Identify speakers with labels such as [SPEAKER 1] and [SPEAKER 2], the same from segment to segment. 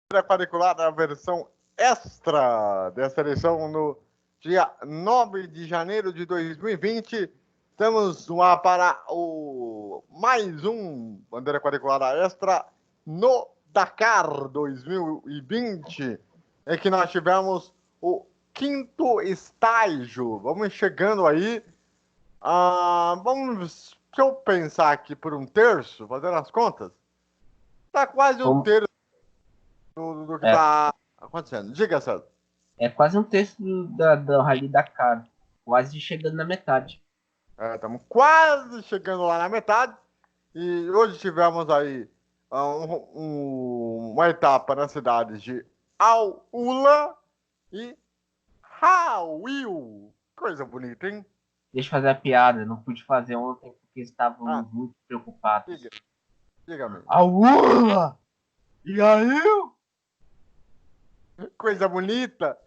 [SPEAKER 1] Quadriculada, a versão extra dessa edição no dia 9 de janeiro de 2020. Estamos no ar para mais um bandeira quadriculada extra no Dakar 2020, em que nós tivemos o quinto estágio. Vamos chegando aí. Deixa eu pensar aqui por um terço, fazendo as contas. Está quase um terço do que está acontecendo. Diga, César.
[SPEAKER 2] É quase um terço do Rally Dakar, quase chegando na metade.
[SPEAKER 1] Estamos quase chegando lá na metade. E hoje tivemos aí uma etapa nas cidades de Al-Ula e Hawil. Coisa bonita, hein?
[SPEAKER 2] Deixa eu fazer a piada, não pude fazer ontem porque estávamos muito preocupados.
[SPEAKER 1] Diga-me.
[SPEAKER 2] Aula! E aí?
[SPEAKER 1] Coisa bonita.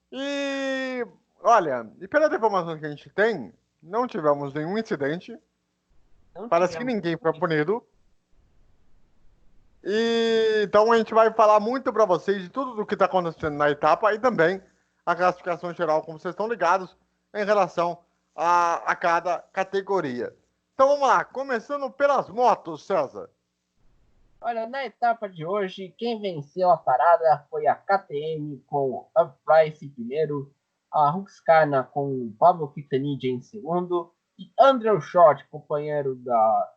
[SPEAKER 1] E olha, e pelas informações que a gente tem, não tivemos nenhum incidente. Parece que ninguém foi punido. E então a gente vai falar muito para vocês de tudo o que está acontecendo na etapa e também a classificação geral, como vocês estão ligados, em relação a cada categoria. Então vamos lá, começando pelas motos, César.
[SPEAKER 2] Olha, na etapa de hoje, quem venceu a parada foi a KTM com o Upprice em primeiro, a Husqvarna com o Pablo Quintanilha em segundo e Andrew Short, companheiro da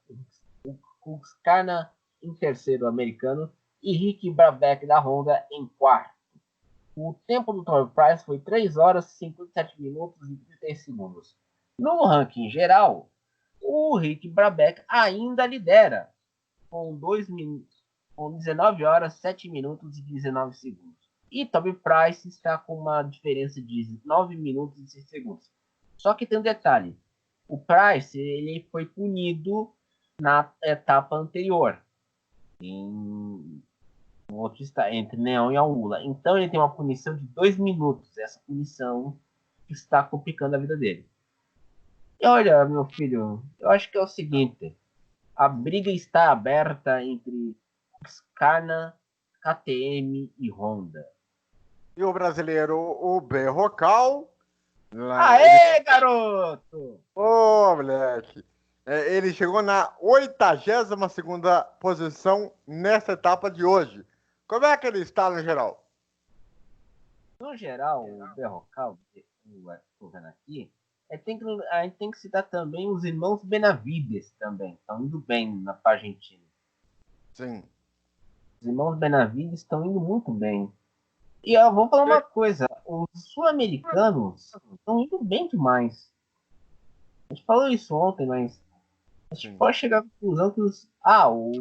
[SPEAKER 2] Husqvarna, em terceiro americano, e Rick Brabeck da Honda em quarto. O tempo do Tour Price foi 3 horas, 57 minutos e 30 segundos. No ranking geral, o Rick Brabeck ainda lidera, com 19 horas, 7 minutos e 19 segundos. E Toby Price está com uma diferença de 9 minutos e 6 segundos. Só que tem um detalhe. O Price ele foi punido na etapa anterior. Em outro está entre Neon e Aula. Então ele tem uma punição de 2 minutos. Essa punição está complicando a vida dele. E olha, meu filho, eu acho que é o seguinte. A briga está aberta entre Husqvarna, KTM e Honda.
[SPEAKER 1] E o brasileiro, o Berrocal.
[SPEAKER 2] Aê, garoto!
[SPEAKER 1] Ô, moleque! Ele chegou na 82ª posição nessa etapa de hoje. Como é que ele está no geral?
[SPEAKER 2] No geral, o Berrocal, estou vendo aqui, a gente tem que citar também os irmãos Benavides também. Estão indo bem na Argentina.
[SPEAKER 1] Sim.
[SPEAKER 2] Os irmãos Benavides estão indo muito bem. E eu vou falar uma coisa: os sul-americanos estão indo bem demais. A gente falou isso ontem, mas a gente pode chegar à conclusão que o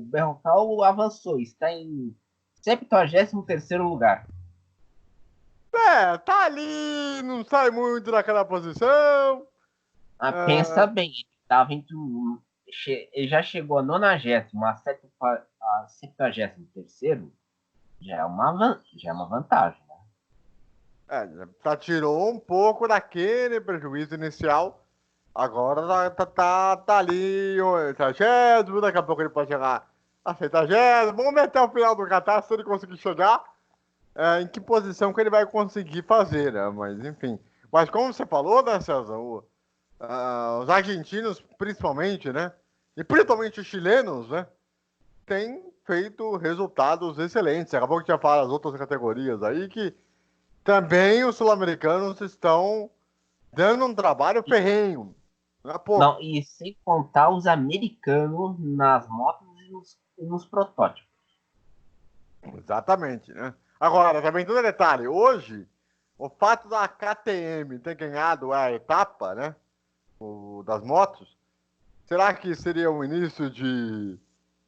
[SPEAKER 2] Berrocal avançou, está em 73º lugar.
[SPEAKER 1] Tá ali, não sai muito daquela posição.
[SPEAKER 2] Pensa bem, ele já chegou a 90º, a 73º, já é uma vantagem.
[SPEAKER 1] Tirou um pouco daquele prejuízo inicial. Agora tá ali, 80º, daqui a pouco ele pode chegar a 70º. Vamos ver até o final do Qatar se ele conseguir chegar. Em que posição que ele vai conseguir fazer, né? Mas enfim. Mas como você falou, né, César? Os argentinos, principalmente, né? E principalmente os chilenos, né? Têm feito resultados excelentes. Acabou que tinha falado as outras categorias aí que também os sul-americanos estão dando um trabalho ferrenho. Não é pouco.
[SPEAKER 2] Não, e sem contar os americanos nas motos e nos protótipos.
[SPEAKER 1] Exatamente, né? Agora, também tem um detalhe. Hoje, o fato da KTM ter ganhado a etapa, né? Das motos, será que seria um início de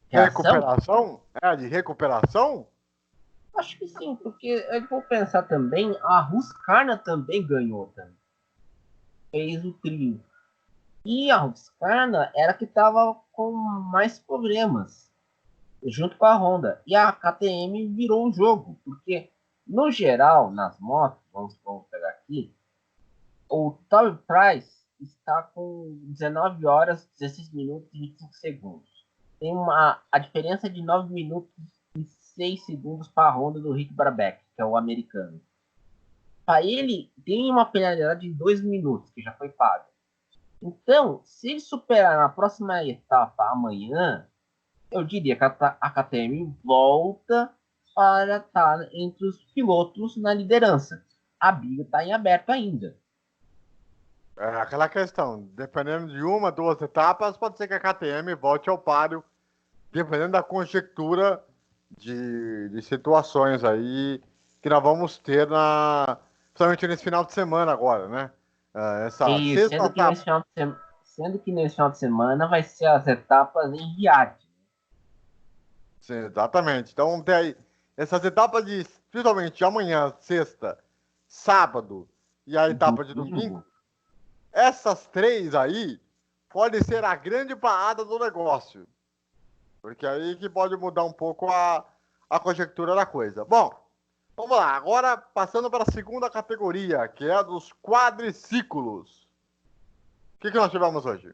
[SPEAKER 1] recuperação? De recuperação?
[SPEAKER 2] Acho que sim, porque eu vou pensar também, a Husqvarna também ganhou também. Fez o trio. E a Husqvarna era que estava com mais problemas, junto com a Honda. E a KTM virou o jogo, porque no geral, nas motos, vamos pegar aqui, o Toby Price está com 19 horas, 16 minutos e 25 segundos. Tem a diferença de 9 minutos e 6 segundos para a ronda do Rick Brabeck, que é o americano. Para ele, tem uma penalidade de 2 minutos, que já foi paga. Então, se ele superar na próxima etapa amanhã, eu diria que a KTM volta para estar entre os pilotos na liderança. A briga está em aberto ainda.
[SPEAKER 1] É aquela questão, dependendo de uma, 2 etapas, pode ser que a KTM volte ao páreo, dependendo da conjectura de situações aí que nós vamos ter principalmente nesse final de semana agora, né? Essa
[SPEAKER 2] E
[SPEAKER 1] sexta etapa.
[SPEAKER 2] sendo que nesse final de semana vai ser as etapas em Riyadh.
[SPEAKER 1] Sim, exatamente. Então tem aí essas etapas principalmente de amanhã, sexta, sábado e a etapa de domingo. Essas 3 aí podem ser a grande parada do negócio. Porque aí que pode mudar um pouco a conjectura da coisa. Bom, vamos lá. Agora passando para a segunda categoria, que é a dos quadriciclos. O que nós tivemos hoje?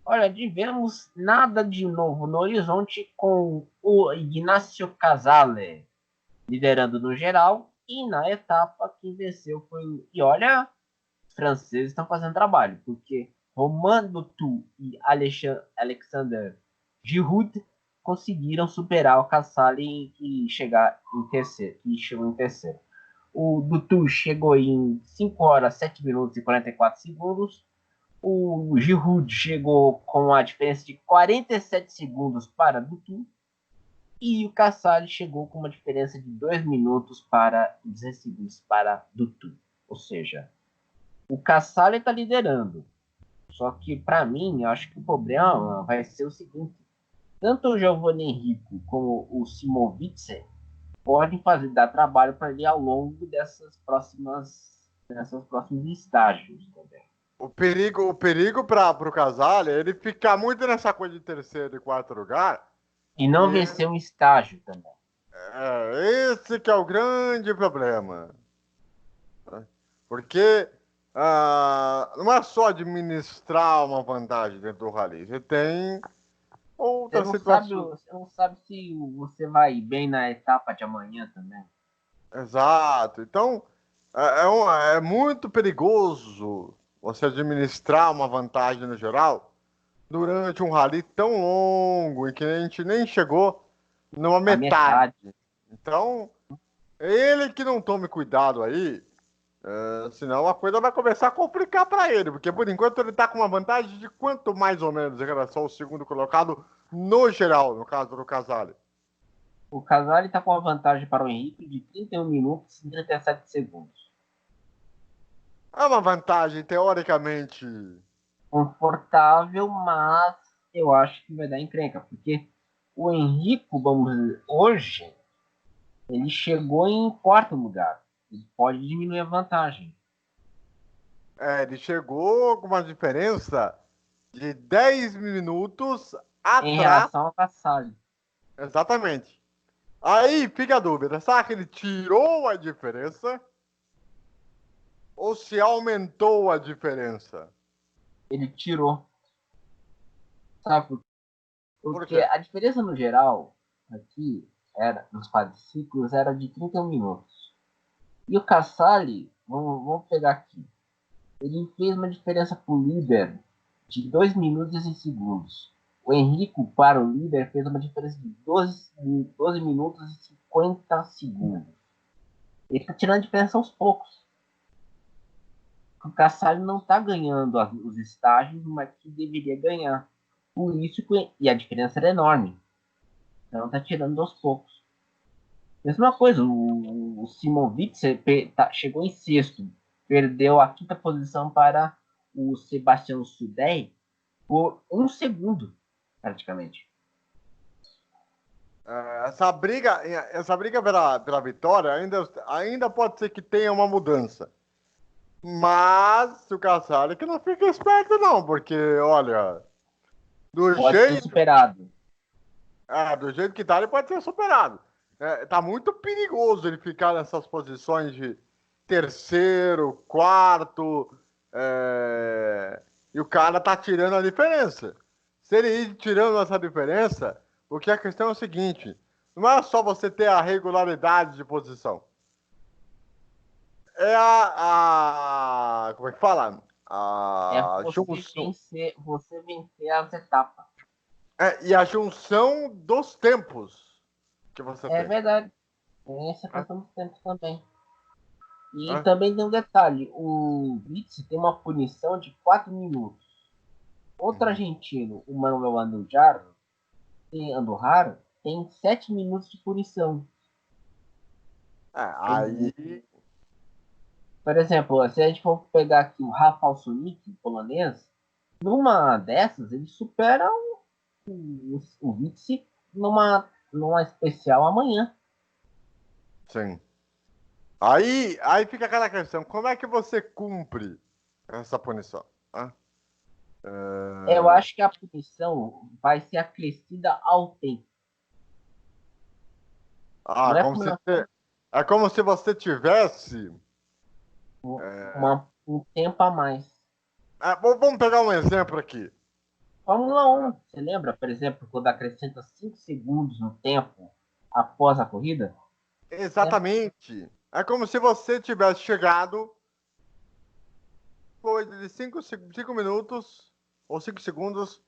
[SPEAKER 2] Olha, tivemos nada de novo no horizonte com o Ignacio Casale liderando no geral e na etapa quem venceu foi o... E olha, os franceses estão fazendo trabalho, porque Romain Dutu e Alexander Giroud conseguiram superar o Casale e chegar em terceiro, que chegou em terceiro. O Dutu chegou em 5 horas, 7 minutos e 44 segundos. O Giroud chegou com a diferença de 47 segundos para Dutu. E o Casale chegou com uma diferença de 2 minutos para 16 segundos para Dutu. Ou seja, o Casale está liderando. Só que, para mim, eu acho que o problema vai ser o seguinte. Tanto o Giovanni Enrico como o Simovice podem dar trabalho para ele ao longo desses próximos estágios também.
[SPEAKER 1] O perigo para o Casale é ele ficar muito nessa coisa de terceiro e quarto lugar.
[SPEAKER 2] E não vencer um estágio também.
[SPEAKER 1] Esse que é o grande problema. Porque não é só administrar uma vantagem dentro do rally. Você tem outras situações.
[SPEAKER 2] Você não sabe se você vai bem na etapa de amanhã também.
[SPEAKER 1] Exato. Então, é muito perigoso você administrar uma vantagem no geral durante um rally tão longo em que a gente nem chegou numa metade. Então, ele que não tome cuidado aí, senão a coisa vai começar a complicar para ele, porque por enquanto ele está com uma vantagem de quanto mais ou menos em relação ao segundo colocado no geral, no caso do Casale.
[SPEAKER 2] O Casale está com uma vantagem para o Henrique de 31 minutos e 37 segundos.
[SPEAKER 1] É uma vantagem teoricamente
[SPEAKER 2] confortável, mas eu acho que vai dar encrenca, porque o Henrico, vamos dizer, hoje, ele chegou em quarto lugar. Ele pode diminuir a vantagem.
[SPEAKER 1] Ele chegou com uma diferença de 10 minutos atrás.
[SPEAKER 2] Em relação ao Casale.
[SPEAKER 1] Exatamente. Aí fica a dúvida, será que ele tirou a diferença? Ou se aumentou a diferença?
[SPEAKER 2] Ele tirou. Sabe? Porque a diferença no geral, aqui, nos quadriciclos, era de 31 minutos. E o Casale, vamos pegar aqui. Ele fez uma diferença para o líder de 2 minutos e segundos. O Henrico, para o líder, fez uma diferença de 12 minutos e 50 segundos. Ele está tirando a diferença aos poucos. O Casale não está ganhando os estágios, mas que deveria ganhar. Por isso e a diferença era enorme. Então está tirando aos poucos. Mesma coisa, o Simovic chegou em sexto. Perdeu a quinta posição para o Sebastião Sudey por 1 segundo, praticamente.
[SPEAKER 1] Essa briga pela vitória ainda pode ser que tenha uma mudança. Mas o Casale que não fica esperto não, porque, olha,
[SPEAKER 2] pode ser superado.
[SPEAKER 1] Do jeito que tá, ele pode ser superado. Tá muito perigoso ele ficar nessas posições de terceiro, quarto, e o cara tá tirando a diferença. Se ele ir tirando essa diferença, porque a questão é o seguinte, não é só você ter a regularidade de posição. É como é que fala?
[SPEAKER 2] É
[SPEAKER 1] A junção.
[SPEAKER 2] você vencer as etapas.
[SPEAKER 1] E a junção dos tempos que você
[SPEAKER 2] É
[SPEAKER 1] tem.
[SPEAKER 2] verdade. Tem essa
[SPEAKER 1] Né?
[SPEAKER 2] questão do tempo também. E
[SPEAKER 1] Né?
[SPEAKER 2] também tem um detalhe: o Blitz tem uma punição de 4 minutos. Outro
[SPEAKER 1] Uhum.
[SPEAKER 2] argentino, o Manuel Andujar, tem 7 minutos de punição.
[SPEAKER 1] Aí.
[SPEAKER 2] Por exemplo, se a gente for pegar aqui o Rafał Sulik, polonês, numa dessas ele supera o Vitsi numa especial amanhã.
[SPEAKER 1] Sim. Aí fica aquela questão: como é que você cumpre essa punição? Né?
[SPEAKER 2] Eu acho que a punição vai ser acrescida ao tempo. Não é
[SPEAKER 1] Como
[SPEAKER 2] como
[SPEAKER 1] se
[SPEAKER 2] nós
[SPEAKER 1] é como se você tivesse.
[SPEAKER 2] um tempo a mais.
[SPEAKER 1] Vamos pegar um exemplo aqui.
[SPEAKER 2] Fórmula 1, você lembra, por exemplo, quando acrescenta 5 segundos no tempo após a corrida? É,
[SPEAKER 1] Exatamente. É como se você tivesse chegado, foi de 5 minutos ou 5 segundos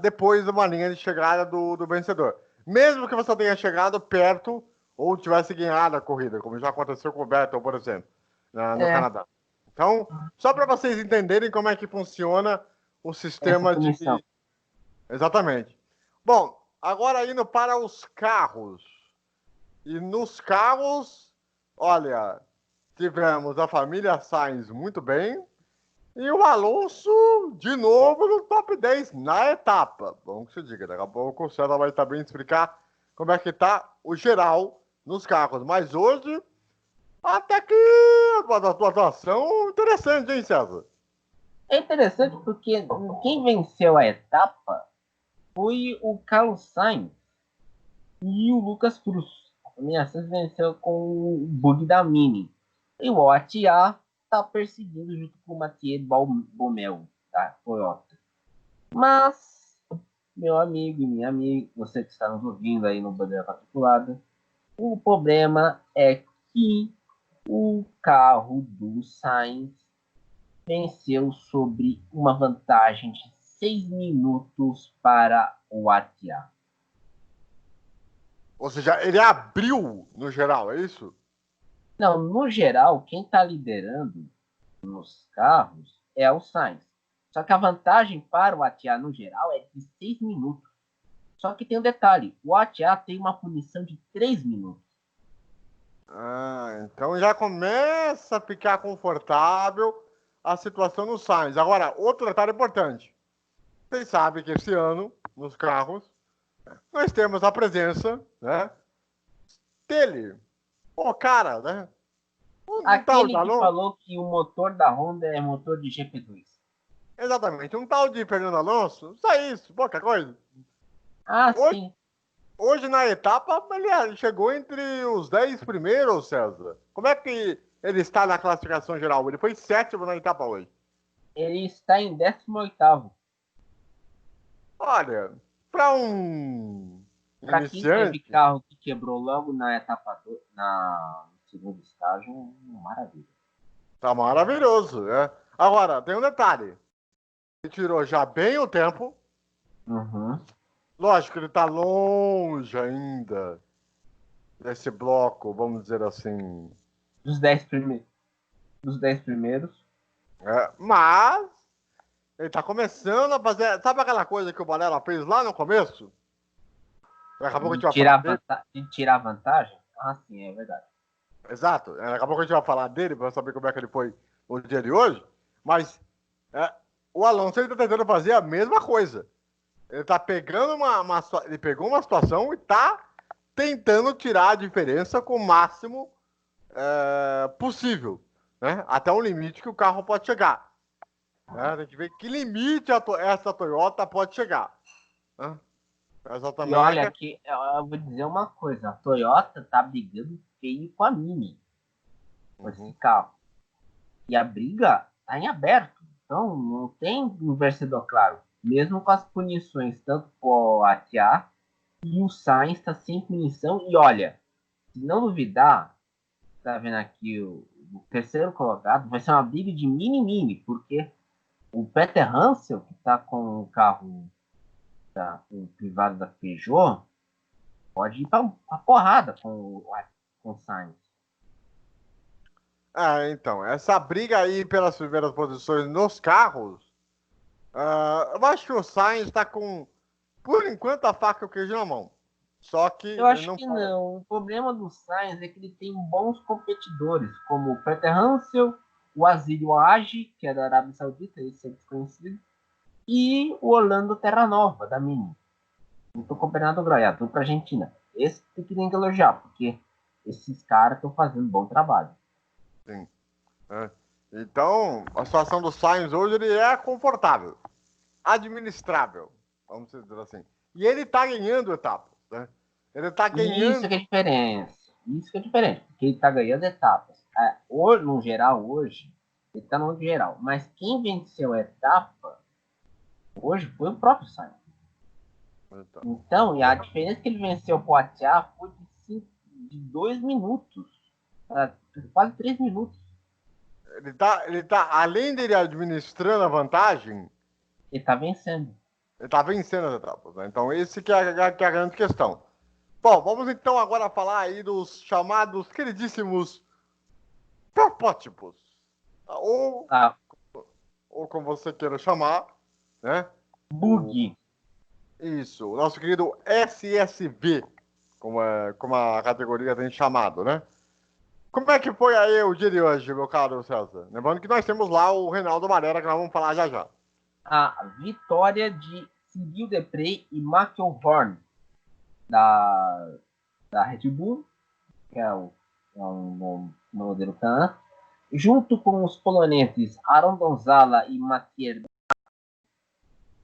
[SPEAKER 1] depois de uma linha de chegada do vencedor. Mesmo que você tenha chegado perto ou tivesse ganhado a corrida, como já aconteceu com o Vettel, por exemplo, no
[SPEAKER 2] é
[SPEAKER 1] Canadá. Então, só para vocês entenderem como é que funciona o
[SPEAKER 2] essa
[SPEAKER 1] sistema de.
[SPEAKER 2] punição.
[SPEAKER 1] Exatamente. Bom, agora indo para os carros. E nos carros, olha, tivemos a família Sainz muito bem e o Alonso de novo no top 10 na etapa. Bom que se diga, daqui a pouco o César vai também explicar como é que tá o geral nos carros. Mas hoje, até que uma atuação interessante, hein, César?
[SPEAKER 2] É interessante porque quem venceu a etapa foi o Carlos Sainz e o Lucas Cruz. A Mercedes venceu com o bug da Mini. E o OTA está perseguindo junto com o Mathieu Baumel, da Toyota. Mas, meu amigo e minha amiga, você que está nos ouvindo aí no Bandeira Particulada, o problema é que o carro do Sainz venceu sobre uma vantagem de 6 minutos para o ATA.
[SPEAKER 1] Ou seja, ele abriu no geral, é isso?
[SPEAKER 2] Não, no geral, quem está liderando nos carros é o Sainz. Só que a vantagem para o ATA no geral é de 6 minutos. Só que tem um detalhe: o ATA tem uma punição de 3 minutos.
[SPEAKER 1] Então já começa a ficar confortável a situação no Sainz. Agora, outro detalhe importante. Vocês sabem que esse ano, nos carros, nós temos a presença, né, dele. Pô, cara, né? Um tal de
[SPEAKER 2] Aquele que
[SPEAKER 1] Alonso,
[SPEAKER 2] falou que o motor da Honda é motor de GP2.
[SPEAKER 1] exatamente, um tal de Fernando Alonso, só isso, pouca coisa.
[SPEAKER 2] Ah,
[SPEAKER 1] Hoje,
[SPEAKER 2] sim.
[SPEAKER 1] hoje na etapa, ele chegou entre os 10 primeiros, César. Como é que ele está na classificação geral? Ele foi sétimo na etapa hoje.
[SPEAKER 2] Ele está em 18º.
[SPEAKER 1] Olha, para um
[SPEAKER 2] Para quem teve
[SPEAKER 1] iniciante,
[SPEAKER 2] carro que quebrou logo na etapa no segundo estágio, maravilha.
[SPEAKER 1] tá maravilhoso, né? Agora, tem um detalhe. Ele tirou já bem o tempo.
[SPEAKER 2] Uhum.
[SPEAKER 1] Lógico que ele tá longe ainda desse bloco, vamos dizer assim.
[SPEAKER 2] Dos 10 primeiros. Dos 10 primeiros.
[SPEAKER 1] Mas ele tá começando a fazer. Sabe aquela coisa que o Varela fez lá no começo? Daqui a pouco a gente vai falar dele.
[SPEAKER 2] De tirar vantagem? Ah, sim, é verdade.
[SPEAKER 1] Exato. Daqui a pouco a gente vai falar dele para saber como é que ele foi no dia de hoje. Mas o Alonso ele tá tentando fazer a mesma coisa. Ele tá pegando ele pegou uma situação e tá tentando tirar a diferença com o máximo possível, né? Até um limite que o carro pode chegar. Né? Tem que ver que limite essa Toyota pode chegar. Né?
[SPEAKER 2] E
[SPEAKER 1] Exatamente.
[SPEAKER 2] olha que eu vou dizer uma coisa, a Toyota tá brigando feio com a Mini, com esse carro. E a briga tá em aberto. Então não tem um vencedor claro. Mesmo com as punições tanto pro ATA E o Sainz está sem punição. E olha, se não duvidar, tá vendo aqui o terceiro colocado, vai ser uma briga de mini-mini, porque o Peter Hansel, que está com o carro o privado da Peugeot, pode ir para a porrada com o Sainz.
[SPEAKER 1] Então, essa briga aí pelas primeiras posições nos carros, eu acho que o Sainz está com, por enquanto, a faca e o queijo na mão. Só que
[SPEAKER 2] Eu
[SPEAKER 1] ele
[SPEAKER 2] acho
[SPEAKER 1] não
[SPEAKER 2] que
[SPEAKER 1] fala.
[SPEAKER 2] não. O problema do Sainz é que ele tem bons competidores, como o Peter Hansel, o Azilio Agi, que é da Arábia Saudita, esse é desconhecido, e o Orlando Terranova, da Mini. Do Campeonato Goiás, para a Argentina. Esse tem que elogiar, porque esses caras estão fazendo um bom trabalho.
[SPEAKER 1] Sim. Então, a situação do Sainz hoje ele é confortável, administrável, vamos dizer assim. E ele está ganhando etapas, né? Ele está
[SPEAKER 2] Isso
[SPEAKER 1] ganhando.
[SPEAKER 2] que é a diferença. Isso que é diferente, porque ele está ganhando etapas. No geral, hoje, ele está no geral. Mas quem venceu a etapa hoje foi o próprio Sainz. Então, e a diferença que ele venceu o Poitiers foi de 2 minutos. Quase 3 minutos.
[SPEAKER 1] Ele tá, além dele administrando a vantagem,
[SPEAKER 2] Ele está vencendo.
[SPEAKER 1] ele está vencendo as etapas, né? Então, esse que é a grande questão. Bom, vamos então agora falar aí dos chamados queridíssimos protótipos. Ou,
[SPEAKER 2] Tá.
[SPEAKER 1] ou como você queira chamar, né?
[SPEAKER 2] Bug.
[SPEAKER 1] Isso, o nosso querido SSV, como a categoria tem chamado, né? Como é que foi aí o dia de hoje, meu caro César? Lembrando que nós temos lá o Reinaldo Marera, que nós vamos falar já já.
[SPEAKER 2] A vitória de Cyril Depré e Michael Horn da Red Bull, que é um modelo Can, junto com os poloneses Aaron Gonzala e Matier,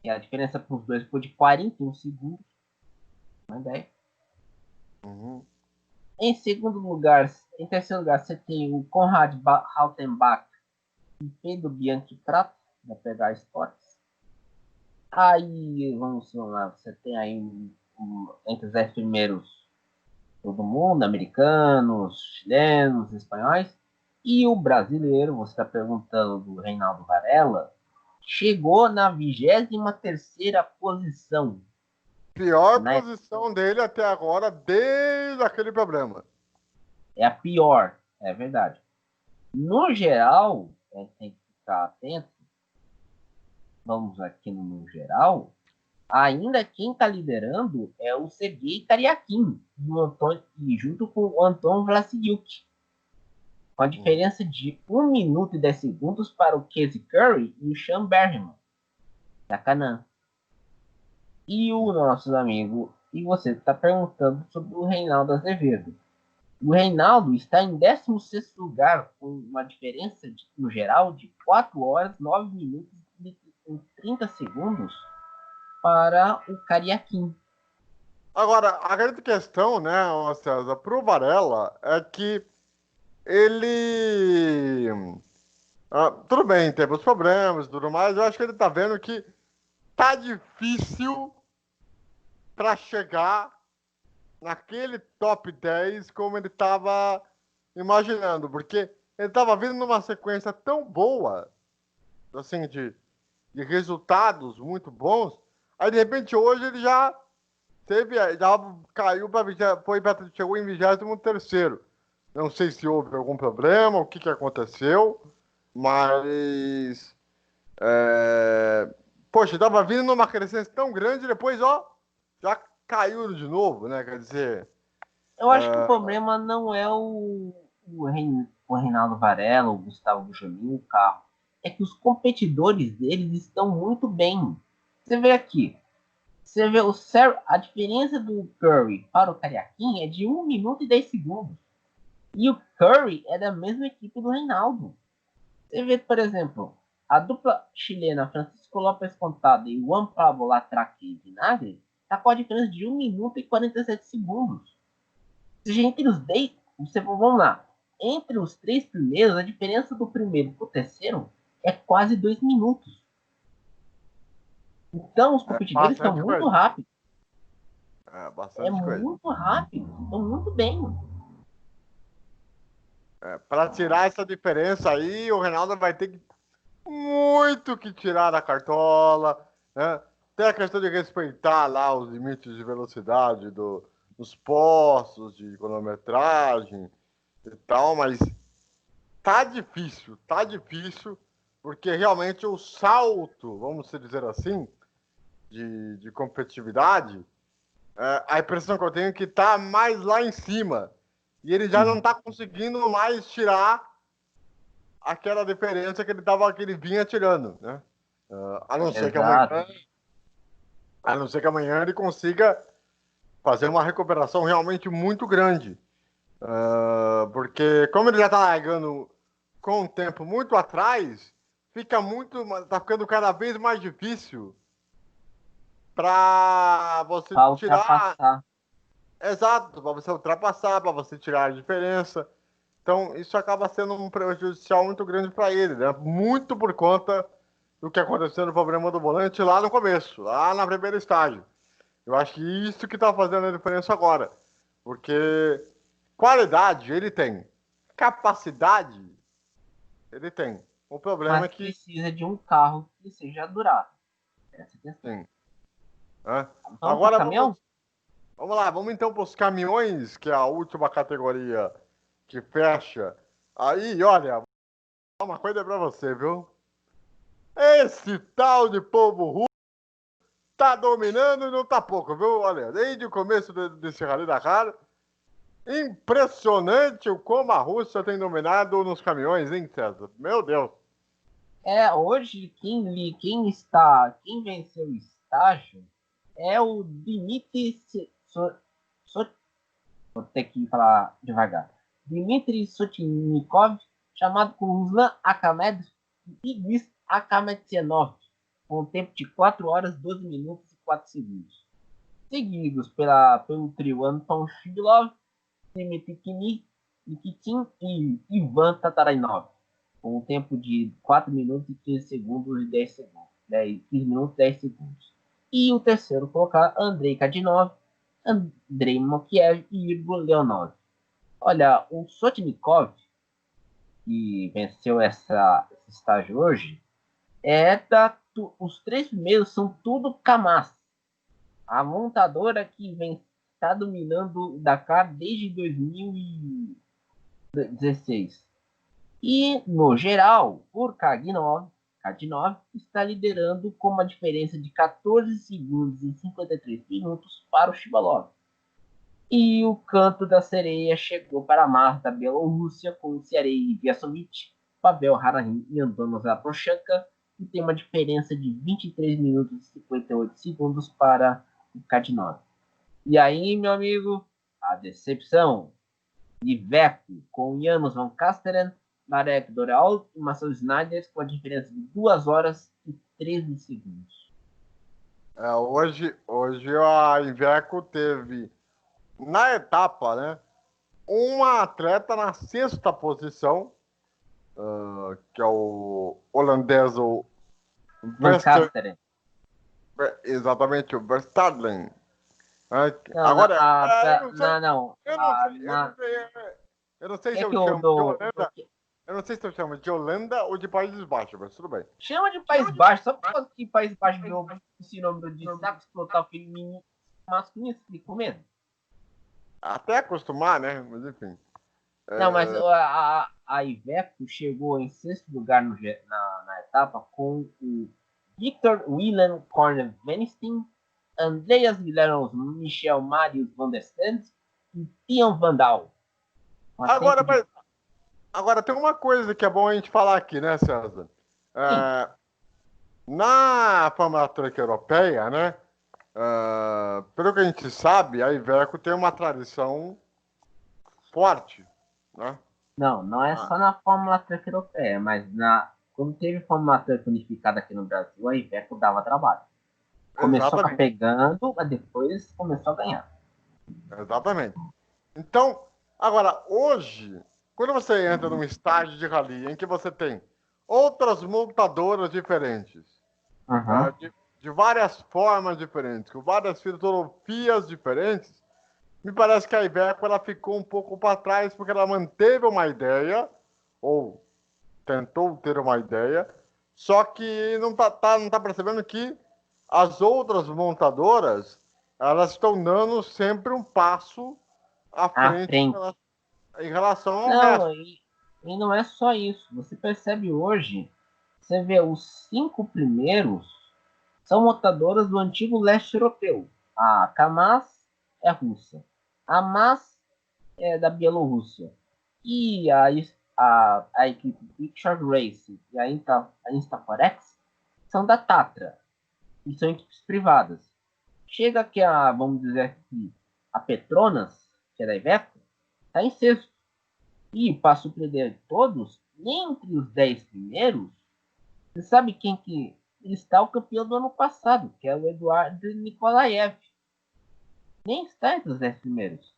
[SPEAKER 2] que a diferença para os dois foi de 41 segundos. Uma ideia.
[SPEAKER 1] Uhum.
[SPEAKER 2] Em terceiro lugar, você tem o Konrad Rautenbach e Pedro Bianchi Prato, da Pegar Sports. Aí, vamos lá, você tem aí entre os 10 primeiros todo mundo, americanos, chilenos, espanhóis. E o brasileiro, você está perguntando do Reinaldo Varela, chegou na 23ª posição.
[SPEAKER 1] Pior posição dele até agora, desde aquele problema.
[SPEAKER 2] É a pior, é verdade. No geral, tem que ficar atento. Vamos aqui no geral. Ainda quem está liderando é o Sergei Kariakin e junto com o Anton Vlasiuk, com a diferença de 1 minuto e 10 segundos para o Casey Curry e o Sean Berryman, da Canaan. E o nosso amigo, e você está perguntando sobre o Reinaldo Azevedo. O Reinaldo está em 16º lugar, com uma diferença no geral de 4 horas, 9 minutos e 30 segundos para o Kariakin.
[SPEAKER 1] Agora, a grande questão, né, César, pro Varela é que ele. Tudo bem, teve os problemas e tudo mais, eu acho que ele tá vendo que tá difícil para chegar naquele top 10 como ele estava imaginando, porque ele estava vindo numa sequência tão boa, assim, de resultados muito bons, aí de repente hoje ele já caiu chegou em 23º. Não sei se houve algum problema, o que, que aconteceu, mas poxa, estava vindo numa crescente tão grande, depois, ó, já caiu de novo, né? Quer dizer.
[SPEAKER 2] Eu acho que o problema não é o Reinaldo Varela, o Gustavo Bujamin, o carro. É que os competidores deles estão muito bem. Você vê aqui. Você vê a diferença do Curry para o Cariaquim é de 1 minuto e 10 segundos. E o Curry é da mesma equipe do Reinaldo. Você vê, por exemplo, a dupla chilena Francisco Lopes Contado e Juan Pablo Latraque Vinagre está com a diferença de 1 minuto e 47 segundos. Entre os 10, vamos lá. Entre os 3 primeiros, a diferença do primeiro para o terceiro é quase 2 minutos. Então, os competidores estão muito rápidos.
[SPEAKER 1] É
[SPEAKER 2] É
[SPEAKER 1] bastante coisa.
[SPEAKER 2] muito rápido, estão muito bem.
[SPEAKER 1] Para tirar essa diferença aí, o Reinaldo vai ter muito que tirar da cartola, né? Tem a questão de respeitar lá os limites de velocidade dos postos, de cronometragem e tal, mas tá difícil, porque realmente o salto, vamos dizer assim, de competitividade, a impressão que eu tenho é que tá mais lá em cima. E ele já não tá conseguindo mais tirar aquela diferença que ele vinha tirando, né? A não ser que amanhã,
[SPEAKER 2] Exato.
[SPEAKER 1] a não ser que amanhã ele consiga fazer uma recuperação realmente muito grande. Porque como ele já está largando com um tempo muito atrás, tá ficando cada vez mais difícil para você
[SPEAKER 2] Para
[SPEAKER 1] tirar,
[SPEAKER 2] ultrapassar.
[SPEAKER 1] exato, para você ultrapassar, para você tirar a diferença. Então, isso acaba sendo um prejudicial muito grande para ele, né? Muito por conta do que aconteceu no problema do volante lá no começo, lá na primeira estágio. Eu acho que isso que está fazendo a diferença agora. Porque qualidade ele tem, capacidade ele tem. O problema é
[SPEAKER 2] Mas
[SPEAKER 1] que,
[SPEAKER 2] precisa de um carro que seja durável. Essa é a questão.
[SPEAKER 1] sim. Né?
[SPEAKER 2] Vamos pro
[SPEAKER 1] Agora
[SPEAKER 2] caminhão?
[SPEAKER 1] vamos lá, vamos então para os caminhões, que é a última categoria que fecha. Aí, olha, uma coisa para você, viu? Esse tal de povo russo tá dominando e não tá pouco, viu? Olha, desde o começo desse Rally Dakar, impressionante o como a Rússia tem dominado nos caminhões, hein, César? Meu Deus.
[SPEAKER 2] Hoje quem venceu o estágio é o Dmitry vou ter que falar devagar. Dmitry Sotnikov, chamado como Ruslan Akhamed e Igor Akhmedsenov, com um tempo de 4 horas, 12 minutos e 4 segundos. Seguidos pelo trio Anton Shidlov, Dmitry Nikitin e Ivan Tatarinov, com um tempo de 4 minutos e 15 segundos e 10 segundos. 15 minutos e 10 segundos. E o terceiro colocar, Andrei Kadinov, Andrei Mokiev e Igor Leonov. Olha, o Sotnikov, que venceu esse estágio hoje, os três primeiros são tudo Kamaz. A montadora que está dominando o Dakar desde 2016. E, no geral, o Kadinov está liderando com uma diferença de 14 segundos e 53 minutos para o Shibalov. E o canto da sereia chegou para a mar da Bielorrússia com o Sergei Vyasovich, Pavel Hararin e Anton Zaprochanka, que tem uma diferença de 23 minutos e 58 segundos para o Kadinov. E aí, meu amigo, a decepção. Iveco com Janos Van Kasteren, Marek Doreal e Marcel Snyder com a diferença de 2 horas e 13 segundos.
[SPEAKER 1] Hoje a Iveco teve, na etapa, né, uma atleta na sexta posição, que é o holandês, o
[SPEAKER 2] Van Kasteren.
[SPEAKER 1] Exatamente, o Verstappen.
[SPEAKER 2] Não,
[SPEAKER 1] Agora,
[SPEAKER 2] não.
[SPEAKER 1] eu não sei se
[SPEAKER 2] É
[SPEAKER 1] eu
[SPEAKER 2] que o
[SPEAKER 1] chamo de
[SPEAKER 2] do.
[SPEAKER 1] Holanda, eu não sei se eu chamo de Holanda ou de Países Baixos, mas tudo bem.
[SPEAKER 2] Chama de País Baixo, só por causa que País Baixo virou esse nome do destaque total feminino masculino, ficou mesmo.
[SPEAKER 1] Até acostumar, né? Mas enfim.
[SPEAKER 2] Não, mas a Iveco chegou em sexto lugar na etapa com o Victor Willem Corner Venstein, Andreas Guilherme Michel Marius van der Stand e Tian Vandal.
[SPEAKER 1] Agora, tem uma coisa que é bom a gente falar aqui, né, César? Na Fórmula Truck Europeia, né? Pelo que a gente sabe, a Iveco tem uma tradição forte, né?
[SPEAKER 2] Não é só na Fórmula Truck Europeia, mas quando teve Fórmula Truck unificada aqui no Brasil, a Iveco dava trabalho. Começou pegando, mas depois começou a ganhar.
[SPEAKER 1] Exatamente. Então, agora, hoje, quando você entra num estágio de rally em que você tem outras montadoras diferentes, de várias formas diferentes, com várias filosofias diferentes, me parece que a Iveco ela ficou um pouco para trás porque ela manteve uma ideia, ou tentou ter uma ideia, só que não tá percebendo que as outras montadoras elas estão dando sempre um passo à
[SPEAKER 2] À
[SPEAKER 1] frente
[SPEAKER 2] frente.
[SPEAKER 1] em relação ao
[SPEAKER 2] Não,
[SPEAKER 1] resto.
[SPEAKER 2] e não é só isso. Você percebe hoje, você vê os 5 primeiros são montadoras do antigo leste europeu. A KAMAZ é russa. A MAZ é da Bielorrússia. E a equipe Picture Race e a Instaforex são da Tatra. E são equipes privadas. Chega que vamos dizer aqui, a Petronas, que é da Iveco, está em sexto. E para surpreender todos, entre os 10 primeiros, você sabe quem que está o campeão do ano passado, que é o Eduardo Nikolaev. Nem está entre os 10 primeiros.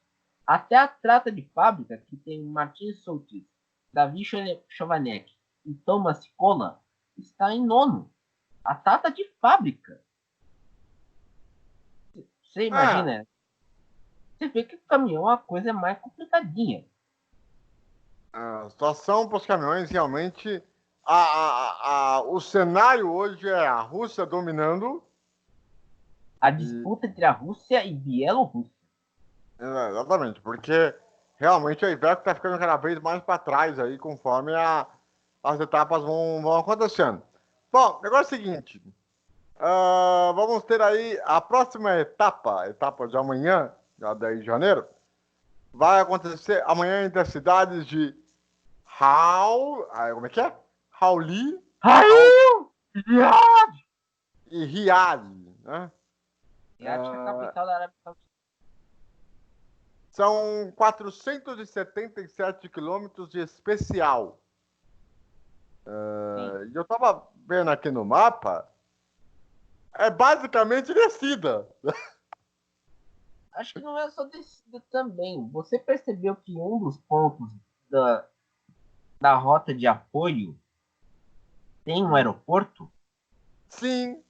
[SPEAKER 2] Até a trata de fábrica, que tem Martin Soutis, Davi Chovanec e Thomas Kola, está em nono. A trata de fábrica. Você
[SPEAKER 1] É,
[SPEAKER 2] imagina? Você vê que o caminhão é uma coisa mais complicadinha.
[SPEAKER 1] a situação para os caminhões realmente. O cenário hoje é a Rússia dominando.
[SPEAKER 2] A
[SPEAKER 1] E,
[SPEAKER 2] disputa entre a Rússia e Bielorrússia.
[SPEAKER 1] exatamente, porque realmente a Iveco está ficando cada vez mais para trás aí, conforme as etapas vão acontecendo. Bom, o negócio é o seguinte: vamos ter aí a próxima etapa, a etapa de amanhã, dia 10 de janeiro, vai acontecer amanhã entre as cidades de como é que é? Rauli
[SPEAKER 2] Riyadh!
[SPEAKER 1] e Riad, né?
[SPEAKER 2] Riyadh é a
[SPEAKER 1] Uh,
[SPEAKER 2] capital da Arábia Saudita.
[SPEAKER 1] são 477 quilômetros de especial.
[SPEAKER 2] Sim.
[SPEAKER 1] E eu tava vendo aqui no mapa, é basicamente descida.
[SPEAKER 2] Acho que não é só descida também. Você percebeu que um dos pontos da, da rota de apoio tem um aeroporto?
[SPEAKER 1] Sim.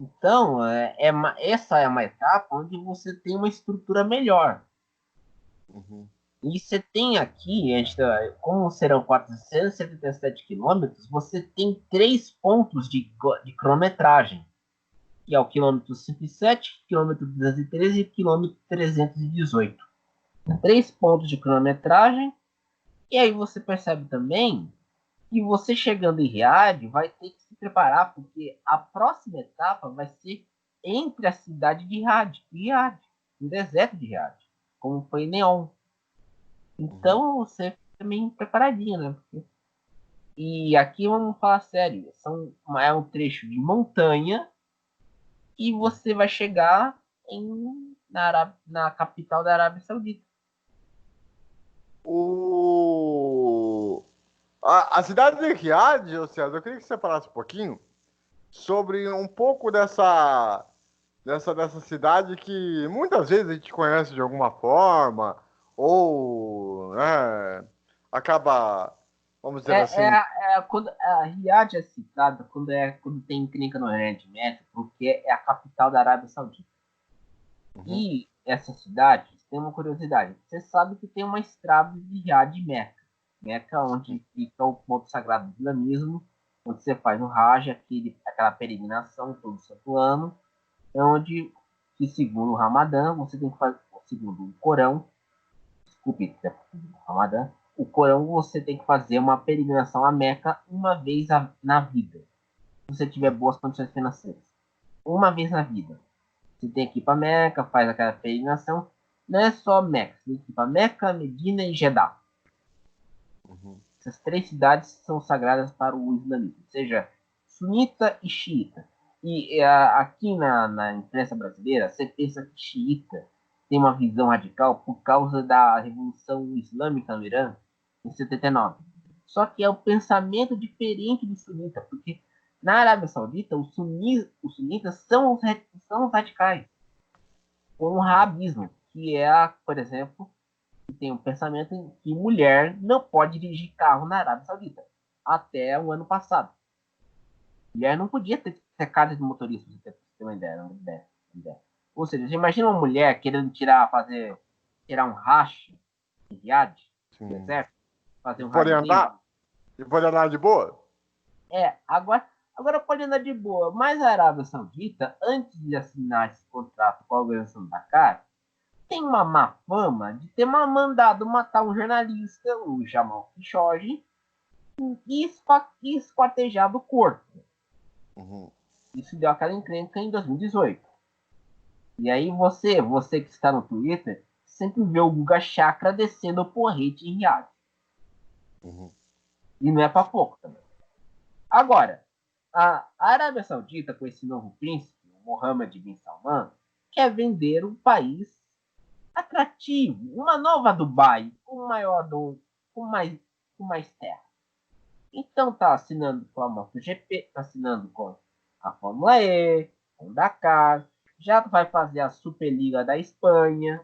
[SPEAKER 2] Então, essa é uma etapa onde você tem uma estrutura melhor.
[SPEAKER 1] Uhum.
[SPEAKER 2] E você tem aqui, como serão 477 quilômetros, você tem 3 pontos de cronometragem, que é o quilômetro 107, quilômetro 213 e quilômetro 318. 3 pontos de cronometragem, e aí você percebe também que você chegando em Riad vai ter que se preparar, porque a próxima etapa vai ser entre a cidade de Riad, no deserto de Riad, como foi em Neon.
[SPEAKER 1] Uhum.
[SPEAKER 2] Então você fica meio preparadinho, né? E aqui vamos falar sério, é um trecho de montanha e você vai chegar na capital da Arábia Saudita.
[SPEAKER 1] A cidade de Riad, César, eu queria que você falasse um pouquinho sobre um pouco dessa cidade que muitas vezes a gente conhece de alguma forma, ou acaba, vamos dizer assim.
[SPEAKER 2] Quando a Riad é citada quando tem encrenca no Oriente Médio, porque é a capital da Arábia Saudita.
[SPEAKER 1] Uhum.
[SPEAKER 2] E essa cidade, tem uma curiosidade. Você sabe que tem uma estrada de Riad e Meca. Meca, onde fica o ponto sagrado do islamismo, onde você faz o Hajj, aquela peregrinação todo santo ano, é onde, que segundo o Ramadã, você tem que fazer, segundo o Corão, desculpe, o Ramadã, o Corão você tem que fazer uma peregrinação a Meca uma vez na vida, se você tiver boas condições financeiras. Uma vez na vida. Você tem que ir para Meca, faz aquela peregrinação. Não é só Meca, você tem que ir para Meca, Medina e Jeddah.
[SPEAKER 1] Uhum.
[SPEAKER 2] Essas 3 cidades são sagradas para o islamismo, seja sunita e xiita. E aqui na imprensa brasileira, você pensa que xiita tem uma visão radical por causa da Revolução Islâmica no Irã, em 79. Só que é um pensamento diferente do sunita, porque na Arábia Saudita, os sunitas são os radicais, como o rahabismo, que por exemplo, tem um pensamento em que mulher não pode dirigir carro na Arábia Saudita. Até o ano passado. Mulher não podia ter secada de motorista, pra você ter uma ideia. Ou seja, você imagina uma mulher querendo tirar um racha em Riad, no
[SPEAKER 1] Sim.
[SPEAKER 2] deserto, fazer
[SPEAKER 1] E
[SPEAKER 2] um
[SPEAKER 1] pode
[SPEAKER 2] raiozinho.
[SPEAKER 1] andar? E pode andar de boa?
[SPEAKER 2] Agora pode andar de boa, mas a Arábia Saudita, antes de assinar esse contrato com a organização da Dakar, tem uma má fama de ter mandado matar um jornalista, o Jamal Khashoggi, e esquartejado o corpo.
[SPEAKER 1] Uhum.
[SPEAKER 2] Isso deu aquela encrenca em 2018. E aí você que está no Twitter, sempre vê o Guga Chakra descendo o porrete em Riad.
[SPEAKER 1] Uhum.
[SPEAKER 2] E não é para pouco também. Agora, a Arábia Saudita, com esse novo príncipe, o Mohammed bin Salman, quer vender um país atrativo, uma nova Dubai, com mais terra. Então tá assinando com a MotoGP, tá assinando com a Fórmula E, com o Dakar, já vai fazer a Superliga da Espanha.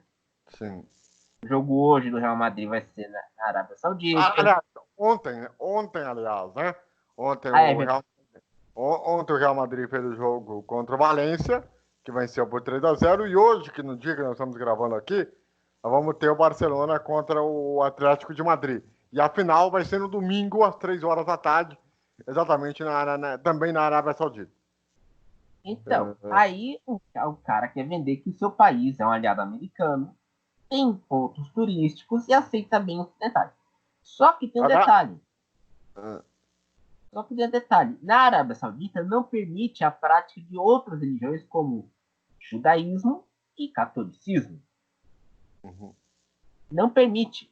[SPEAKER 1] Sim.
[SPEAKER 2] O jogo hoje do Real Madrid vai ser na Arábia Saudita.
[SPEAKER 1] Aliás, ontem, aliás, né? Ontem
[SPEAKER 2] É
[SPEAKER 1] o
[SPEAKER 2] verdade.
[SPEAKER 1] Ontem o Real Madrid fez o jogo contra o Valência, que venceu por 3-0, e hoje, que no dia que nós estamos gravando aqui, nós vamos ter o Barcelona contra o Atlético de Madrid. E a final vai ser no domingo, às 3 horas da tarde, exatamente também na Arábia Saudita.
[SPEAKER 2] Então, aí o cara quer vender que o seu país é um aliado americano, tem pontos turísticos e aceita bem ocidentais. Só que tem um detalhe. Na Arábia Saudita não permite a prática de outras religiões como judaísmo e catolicismo.
[SPEAKER 1] Uhum.
[SPEAKER 2] Não permite.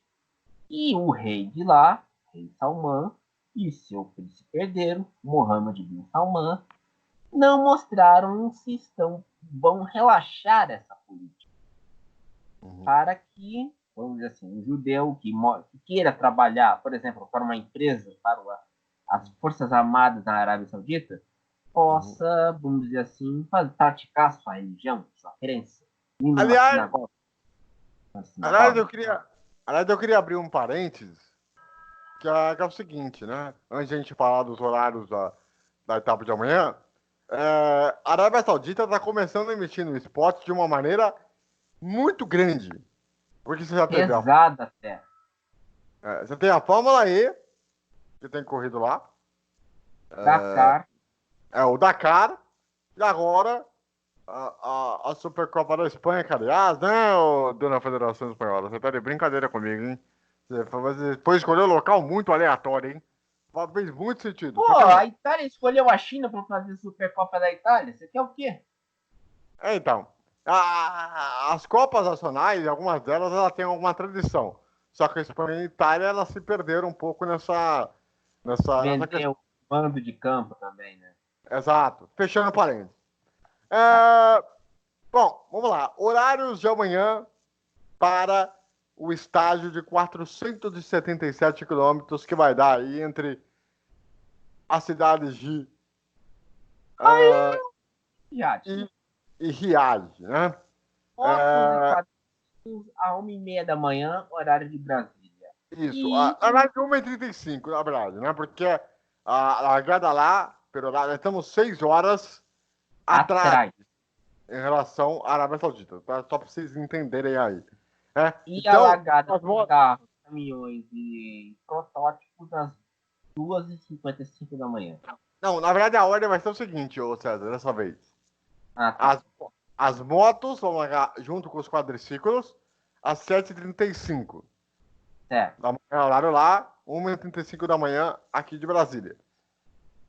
[SPEAKER 2] E o rei de lá, rei Salman, e seu príncipe herdeiro, Mohammed bin Salman, não mostraram se vão relaxar essa política.
[SPEAKER 1] Uhum.
[SPEAKER 2] Para que, vamos dizer assim, um judeu que queira trabalhar, por exemplo, para uma empresa, para as Forças Armadas da Arábia Saudita, possa, vamos dizer assim, praticar sua religião, sua crença.
[SPEAKER 1] Aliás, eu queria abrir um parênteses, que é o seguinte, né? Antes de a gente falar dos horários da etapa de amanhã, a Arábia Saudita está começando a investir no esporte de uma maneira muito grande. Porque você já teve
[SPEAKER 2] pesada até.
[SPEAKER 1] você tem a Fórmula E, que tem corrido lá.
[SPEAKER 2] Dakar.
[SPEAKER 1] O Dakar. E agora a Supercopa da Espanha, que aliás, né, dona Federação Espanhola? Você tá de brincadeira comigo, hein? Você depois escolheu um local muito aleatório, hein? Fez muito sentido.
[SPEAKER 2] Pô, a Itália escolheu a China para fazer a Supercopa da Itália. Você quer o quê?
[SPEAKER 1] Então, as Copas Nacionais, algumas delas, ela tem alguma tradição. Só que a Espanha e a Itália, elas se perderam um pouco nessa
[SPEAKER 2] Vender o bando de campo também, né?
[SPEAKER 1] Exato. Fechando parênteses. Bom, vamos lá. Horários de amanhã para o estágio de 477 quilômetros que vai dar aí entre as cidades de e Riad, né?
[SPEAKER 2] Fotos e quadrinhos a 1h30 da manhã, horário de Brasília.
[SPEAKER 1] Isso, horário de 1h35, na verdade, né? Porque a largada lá, pelo horário, estamos 6 horas atrás em relação à Arábia Saudita, tá? Só para vocês entenderem aí.
[SPEAKER 2] E
[SPEAKER 1] então,
[SPEAKER 2] a largada dos carros, caminhões e protótipos às 2h55 da manhã.
[SPEAKER 1] Não, na verdade a ordem vai ser o seguinte, ô César, dessa vez.
[SPEAKER 2] Tá.
[SPEAKER 1] As motos vão largar junto com os quadriciclos às 7h35.
[SPEAKER 2] Certo.
[SPEAKER 1] Da manhã, horário lá, 1h35 da manhã aqui de Brasília.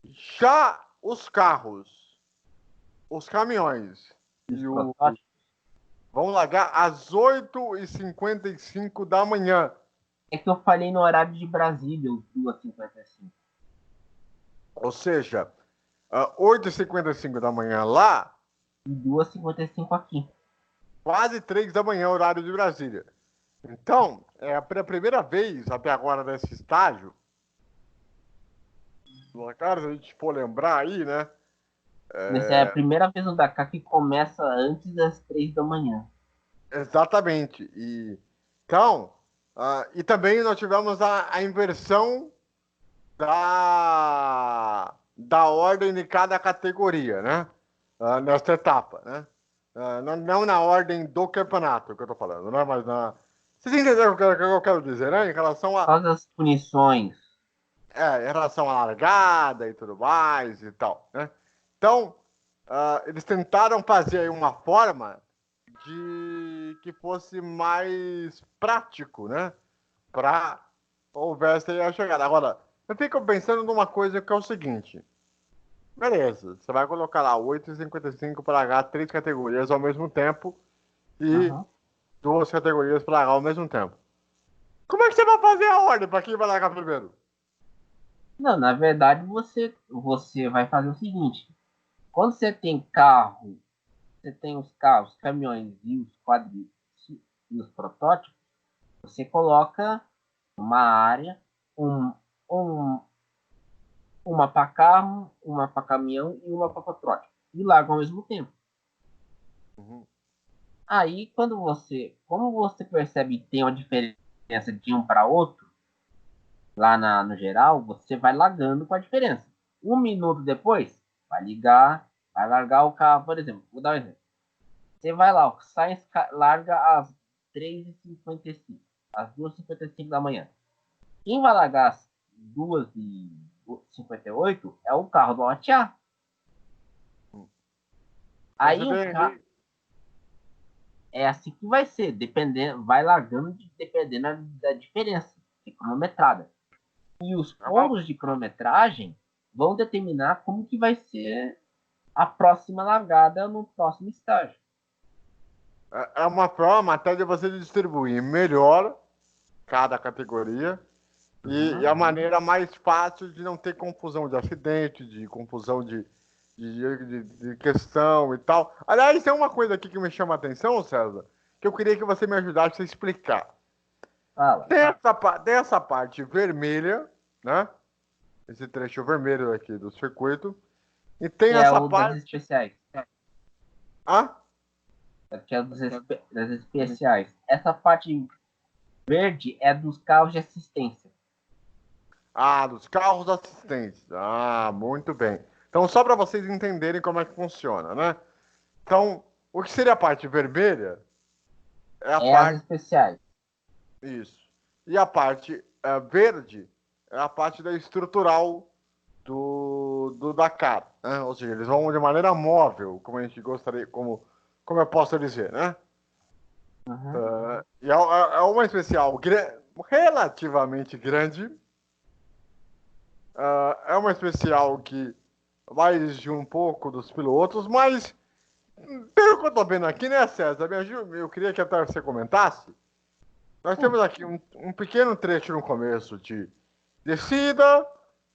[SPEAKER 1] Já os carros, os caminhões e os vão largar às 8h55 da manhã.
[SPEAKER 2] É que eu falei no horário de Brasília, os 2h55.
[SPEAKER 1] Ou seja, 8h55 da manhã lá.
[SPEAKER 2] E 2h55 aqui.
[SPEAKER 1] Quase 3 da manhã, horário de Brasília. Então, pela primeira vez até agora nesse estágio, cara, se a gente for lembrar aí, né?
[SPEAKER 2] Essa é a primeira vez no Dakar que começa antes das 3 da manhã.
[SPEAKER 1] Exatamente. Então, e também nós tivemos a inversão da ordem de cada categoria, né? Nessa etapa, né? Não na ordem do campeonato que eu tô falando, né? Mas na... Vocês entenderam o que eu quero dizer, né? Em relação a...
[SPEAKER 2] Todas as punições.
[SPEAKER 1] em relação à largada e tudo mais e tal, né? Então, eles tentaram fazer aí uma forma de que fosse mais prático, né? Para houvesse aí a chegada. Agora, eu fico pensando numa coisa que é o seguinte. Beleza, você vai colocar lá 8,55 para H, três categorias ao mesmo tempo e
[SPEAKER 2] Uhum.
[SPEAKER 1] duas categorias para H ao mesmo tempo. Como é que você vai fazer a ordem para quem vai largar primeiro?
[SPEAKER 2] Não, na verdade, você vai fazer o seguinte. Quando você tem carro, você tem os carros, caminhões e os quadris e os protótipos, você coloca uma área, um, um, uma para carro, uma para caminhão e uma para protótipo. E larga ao mesmo tempo.
[SPEAKER 1] Uhum.
[SPEAKER 2] Aí, como você percebe que tem uma diferença de um para outro, lá no geral, você vai largando com a diferença. 1 minuto depois, vai largar o carro, por exemplo. Vou dar um exemplo. Você vai lá, o Sainz larga às 3h55, às 2h55 da manhã. Quem vai largar às 2h58 é o carro do Atiá.
[SPEAKER 1] Então você
[SPEAKER 2] Aí o
[SPEAKER 1] tem
[SPEAKER 2] carro.
[SPEAKER 1] ali.
[SPEAKER 2] É assim que vai ser, dependendo, vai largando dependendo da diferença de cronometrada. E os pontos de cronometragem vão determinar como que vai ser a próxima largada no próximo estágio.
[SPEAKER 1] É uma forma até de você distribuir melhor cada categoria e
[SPEAKER 2] Uhum.
[SPEAKER 1] a maneira mais fácil de não ter confusão de acidente, de confusão de questão e tal. Aliás, tem uma coisa aqui que me chama a atenção, César, que eu queria que você me ajudasse a explicar.
[SPEAKER 2] Fala.
[SPEAKER 1] Tem essa parte vermelha, né? Esse trecho vermelho aqui do circuito. E tem
[SPEAKER 2] Que é
[SPEAKER 1] essa
[SPEAKER 2] o das
[SPEAKER 1] parte.
[SPEAKER 2] especiais.
[SPEAKER 1] Ah?
[SPEAKER 2] Que é o das especiais. Essa parte verde é dos carros de assistência.
[SPEAKER 1] Dos carros assistentes. Muito bem. Então, só para vocês entenderem como é que funciona, né? Então, o que seria a parte vermelha é a
[SPEAKER 2] É as
[SPEAKER 1] parte.
[SPEAKER 2] especiais.
[SPEAKER 1] Isso. E a parte verde é a parte da estrutural do Dakar, né? Ou seja, eles vão de maneira móvel, como a gente gostaria, como eu posso dizer, né?
[SPEAKER 2] Uhum.
[SPEAKER 1] E é uma especial relativamente grande. É uma especial que vai exigir um pouco dos pilotos, mas pelo que eu tô vendo aqui, né, César? Eu queria que até você comentasse. Nós temos aqui um pequeno trecho no começo de descida,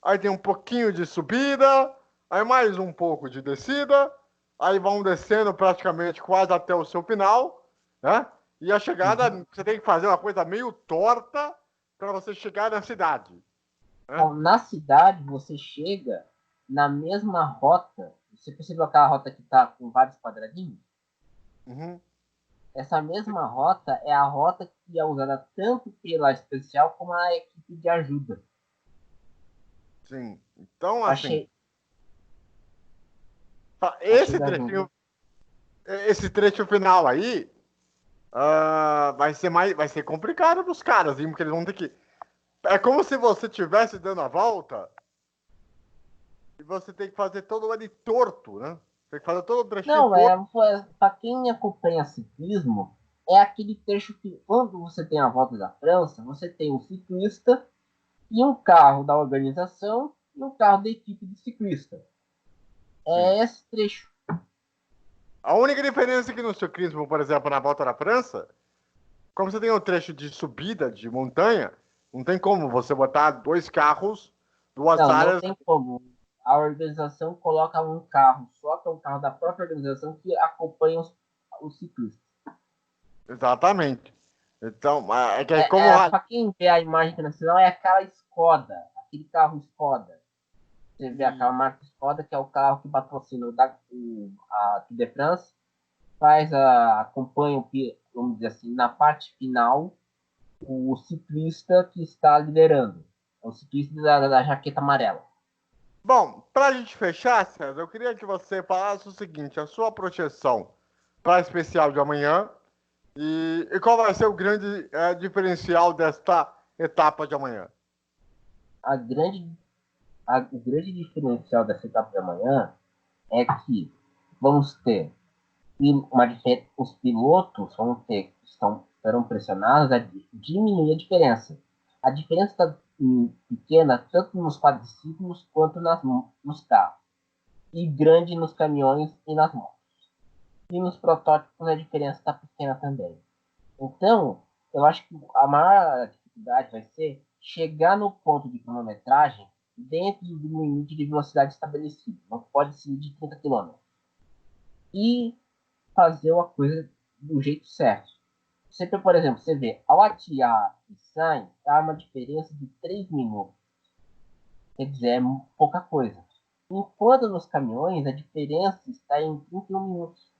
[SPEAKER 1] aí tem um pouquinho de subida, aí mais um pouco de descida, aí vão descendo praticamente quase até o seu final, né? E a chegada,
[SPEAKER 2] Uhum.
[SPEAKER 1] você tem que fazer uma coisa meio torta para você chegar na cidade, né?
[SPEAKER 2] Então, na cidade, você chega na mesma rota. Você percebeu aquela rota que está com vários quadradinhos?
[SPEAKER 1] Uhum.
[SPEAKER 2] Essa mesma rota é a rota que é usada tanto pela especial como a equipe de ajuda.
[SPEAKER 1] Sim. Então,
[SPEAKER 2] Para
[SPEAKER 1] assim, esse
[SPEAKER 2] chegar junto.
[SPEAKER 1] trechinho, esse trecho final aí, vai ser complicado para os caras, hein? Porque eles vão ter que. É como se você estivesse dando a volta e você tem que fazer todo ele torto, né? Tem que fazer todo o trechinho
[SPEAKER 2] Não,
[SPEAKER 1] torto.
[SPEAKER 2] para quem acompanha ciclismo, é aquele trecho que, quando você tem a volta da França, você tem um ciclista e um carro da organização e um carro da equipe de ciclista.
[SPEAKER 1] Sim.
[SPEAKER 2] É esse trecho.
[SPEAKER 1] A única diferença é que no ciclismo, por exemplo, na volta da França, como você tem um trecho de subida de montanha, não tem como você botar dois carros, duas
[SPEAKER 2] Não, não
[SPEAKER 1] áreas.
[SPEAKER 2] tem como. A organização coloca um carro só, que é um carro da própria organização, que acompanha os ciclistas.
[SPEAKER 1] Exatamente. Então, é que é como.
[SPEAKER 2] Para quem vê a imagem internacional, é aquela Skoda, aquele carro Skoda. Você vê aquela marca Skoda, que é o carro que patrocina a Tour de France, acompanha, vamos dizer assim, na parte final, o ciclista que está liderando. É o ciclista da jaqueta amarela.
[SPEAKER 1] Bom, para a gente fechar, César, eu queria que você falasse o seguinte, a sua projeção para a especial de amanhã e qual vai ser o grande diferencial desta etapa de amanhã?
[SPEAKER 2] A grande, o grande diferencial dessa etapa de amanhã é que vamos ter os pilotos serão pressionados a diminuir a diferença. A diferença está pequena tanto nos quadriciclos quanto nos carros, e grande nos caminhões e nas motos. E nos protótipos a diferença está pequena também. Então, eu acho que a maior dificuldade vai ser chegar no ponto de cronometragem dentro do limite de velocidade estabelecido. Não pode ser de 30 km. E fazer uma coisa do jeito certo. Sempre, por exemplo, você vê, ao atiar e Sainz, há uma diferença de 3 minutos. Quer dizer, é pouca coisa. Enquanto nos caminhões, a diferença está em 31 minutos.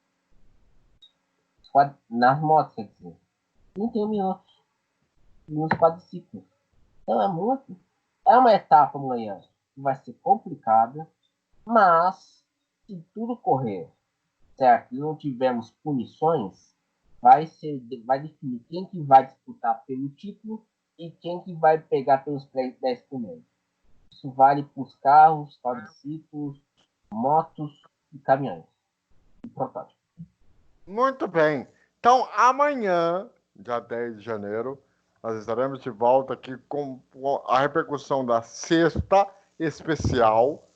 [SPEAKER 2] Nas motos, quer dizer. 31 minutos. Nos quadriciclos. Então é muito. É uma etapa amanhã que vai ser complicada, mas se tudo correr certo e não tivermos punições, vai definir quem que vai disputar pelo título e quem que vai pegar pelos 10 primeiros. Isso vale para os carros, quadriciclos, motos e caminhões. E protótipos.
[SPEAKER 1] Muito bem. Então, amanhã, dia 10 de janeiro, nós estaremos de volta aqui com a repercussão da sexta especial.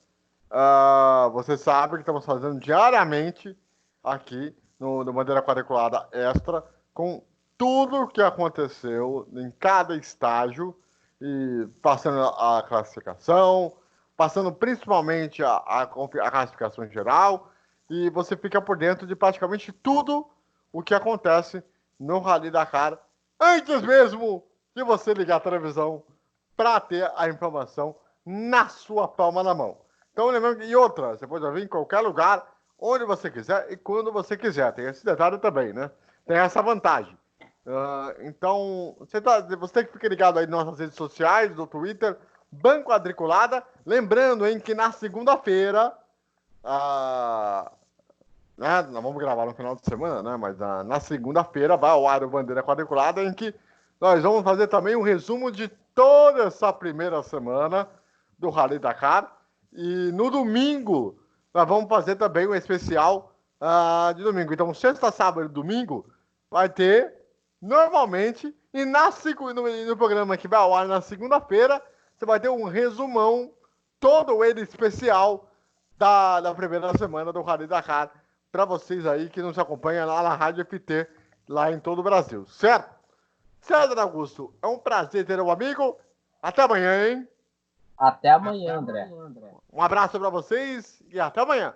[SPEAKER 1] Você sabe que estamos fazendo diariamente aqui no Bandeira Quadriculada Extra, com tudo o que aconteceu em cada estágio, e passando a classificação, passando principalmente a classificação geral, e você fica por dentro de praticamente tudo o que acontece no Rally Dakar, antes mesmo de você ligar a televisão para ter a informação na sua palma da mão. Então, lembrando que, e outra, você pode ouvir em qualquer lugar, onde você quiser e quando você quiser. Tem esse detalhe também, né? Tem essa vantagem. Então, você tem que ficar ligado aí nas nossas redes sociais, no Twitter, Banco Quadriculada. Lembrando, hein, que na segunda-feira, né, nós vamos gravar no final de semana, né? Mas na segunda-feira vai ao ar o Bandeira Quadriculada, em que nós vamos fazer também um resumo de toda essa primeira semana do Rally Dakar. E no domingo, nós vamos fazer também um especial de domingo. Então, sexta, sábado e domingo vai ter normalmente. E no programa que vai ao ar na segunda-feira, você vai ter um resumão, todo ele especial, da primeira semana do Rally Dakar, para vocês aí que nos acompanham lá na Rádio FT, lá em todo o Brasil, certo? César Augusto, é um prazer ter um amigo. Até amanhã, hein?
[SPEAKER 2] Até amanhã, André.
[SPEAKER 1] Um abraço para vocês e até amanhã.